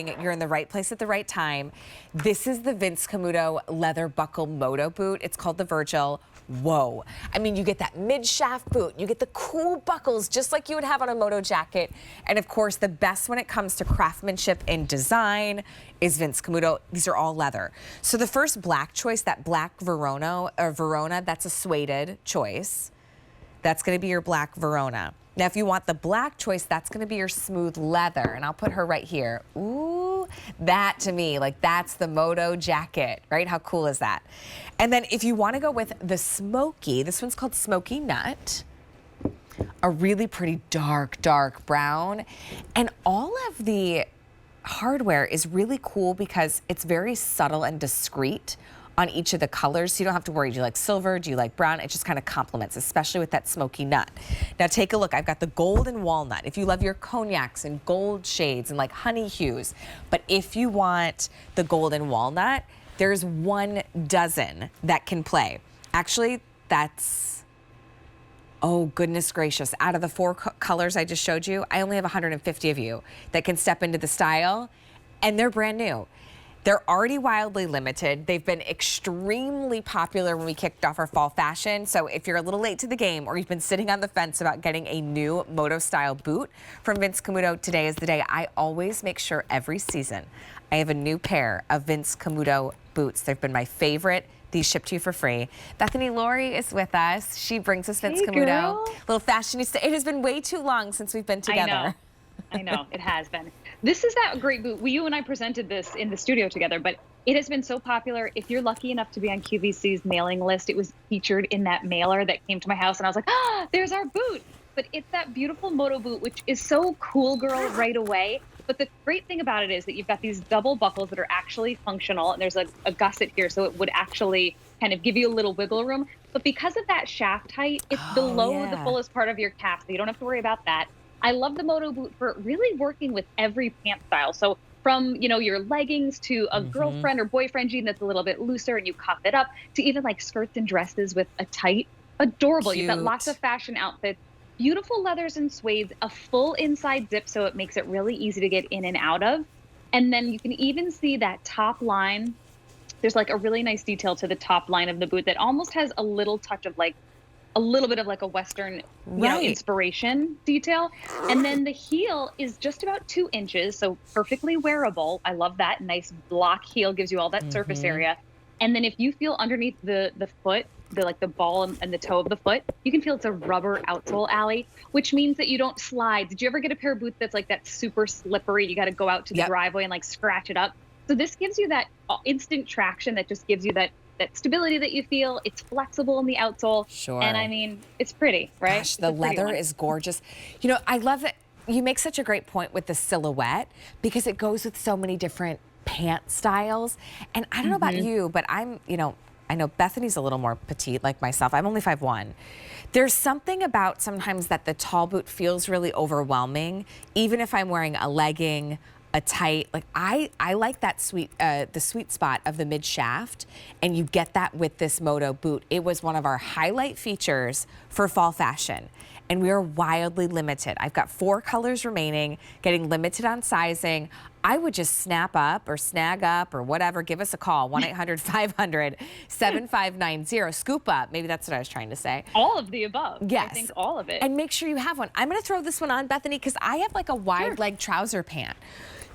saying, you're in the right place at the right time. This is the Vince Camuto leather buckle moto boot. It's called the Vergila. Whoa. I mean, you get that mid-shaft boot. You get the cool buckles just like you would have on a moto jacket. And of course, the best when it comes to craftsmanship and design is Vince Camuto. These are all leather. So the first black choice, that black Verona, that's a suede choice. That's going to be your black Verona. Now, if you want the black choice, that's going to be your smooth leather. And I'll put her right here. Ooh, that to me, like that's the moto jacket, right? How cool is that? And then if you want to go with the smoky, this one's called Smoky Nut. A really pretty dark, dark brown. And all of the hardware is really cool because it's very subtle and discreet on each of the colors, so you don't have to worry, do you like silver, do you like brown? It just kind of complements, especially with that smoky nut. Now take a look, I've got the gold and walnut. If you love your cognacs and gold shades and like honey hues, but if you want the gold and walnut, there's 1 dozen that can play. Actually, that's, oh goodness gracious, out of the 4 colors I just showed you, I only have 150 of you that can step into the style, and they're brand new. They're already wildly limited. They've been extremely popular when we kicked off our fall fashion. So if you're a little late to the game or you've been sitting on the fence about getting a new moto style boot from Vince Camuto, today is the day. I always make sure every season I have a new pair of Vince Camuto boots. They've been my favorite. These ship to you for free. Bethany Laurie is with us. She brings us Vince Camuto. Girl. Little fashionista. It has been way too long since we've been together. I know, it has been. This is that great boot. You and I presented this in the studio together, but it has been so popular. If you're lucky enough to be on QVC's mailing list, it was featured in that mailer that came to my house, and I was like, ah, there's our boot. But it's that beautiful moto boot, which is so cool girl right away. But the great thing about it is that you've got these double buckles that are actually functional, and there's a gusset here, so it would actually kind of give you a little wiggle room. But because of that shaft height, it's below the fullest part of your calf, so you don't have to worry about that. I love the moto boot for really working with every pant style. So from, you know, your leggings to a girlfriend or boyfriend jean that's a little bit looser and you cuff it up, to even like skirts and dresses with a tight, adorable. Cute. You've got lots of fashion outfits, beautiful leathers and suedes, a full inside zip so it makes it really easy to get in and out of. And then you can even see that top line. There's like a really nice detail to the top line of the boot that almost has a little touch of like a little bit of like a Western, you know, inspiration detail. And then the heel is just about 2 inches, so perfectly wearable. I love that. Nice block heel gives you all that surface area. And then if you feel underneath the foot, like the ball and the toe of the foot, you can feel it's a rubber outsole alley, which means that you don't slide. Did you ever get a pair of boots that's like that super slippery? You got to go out to the driveway and like scratch it up. So this gives you that instant traction that just gives you that stability that you feel. It's flexible in the outsole. Sure. And I mean, it's pretty, right? Gosh, the leather is gorgeous. You know, I love that you make such a great point with the silhouette because it goes with so many different pant styles. And I don't know about you, but I'm, you know, I know Bethany's a little more petite like myself. I'm only 5'1". There's something about sometimes that the tall boot feels really overwhelming, even if I'm wearing a legging, a tight, like I like that the sweet spot of the mid shaft, and you get that with this moto boot. It was one of our highlight features for fall fashion, and we are wildly limited. I've got 4 colors remaining, getting limited on sizing. I would just snap up or snag up or whatever, give us a call, 1-800-500-7590, scoop up, maybe that's what I was trying to say. All of the above. Yes. I think all of it. And make sure you have one. I'm gonna throw this one on, Bethany, because I have like a wide leg trouser pant.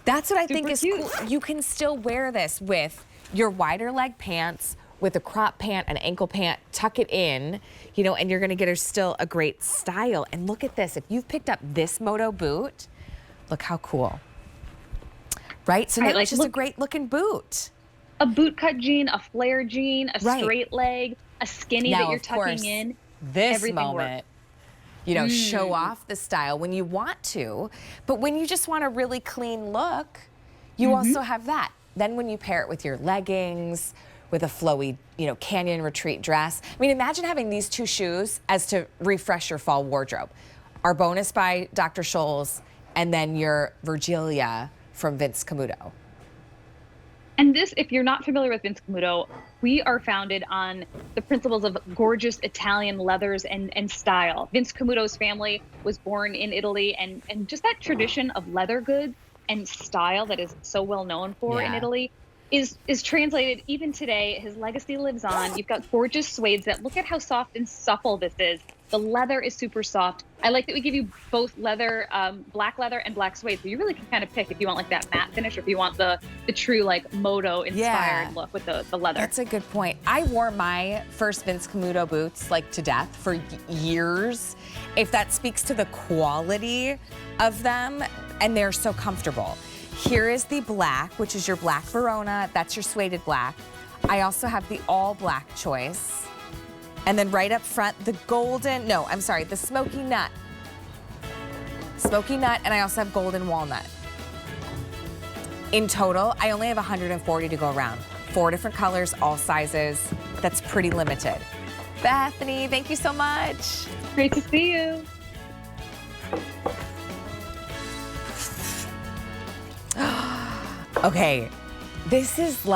That's what I think is cool. You can still wear this with your wider leg pants, with a crop pant, an ankle pant, tuck it in, you know, and you're gonna get still a great style. And look at this, if you've picked up this moto boot, look how cool. Right, so now it's just a great looking boot. A boot cut jean, a flare jean, a straight leg, a skinny that you're tucking in. This moment, you know, show off the style when you want to, but when you just want a really clean look, you also have that. Then when you pair it with your leggings, with a flowy, you know, canyon retreat dress. I mean, imagine having these 2 shoes as to refresh your fall wardrobe. Our bonus by Dr. Scholl's, and then your Vergila from Vince Camuto. And this, if you're not familiar with Vince Camuto, we are founded on the principles of gorgeous Italian leathers and style. Vince Camuto's family was born in Italy, and just that tradition of leather goods and style that is so well known for in Yeah. Italy is translated even today. His legacy lives on. You've got gorgeous suedes that look at how soft and supple this is. The leather is super soft. I like that we give you both leather, black leather and black suede. So you really can kind of pick if you want like that matte finish or if you want the true like Moto inspired look with the leather. That's a good point. I wore my first Vince Camuto boots like to death for years. If that speaks to the quality of them, and they're so comfortable. Here is the black, which is your black Verona. That's your suede black. I also have the all black choice. And then right up front, the golden, no, I'm sorry, the smoky nut. Smoky nut, and I also have golden walnut. In total, I only have 140 to go around. 4 different colors, all sizes. That's pretty limited. Bethany, thank you so much. Great to see you. Okay, this is like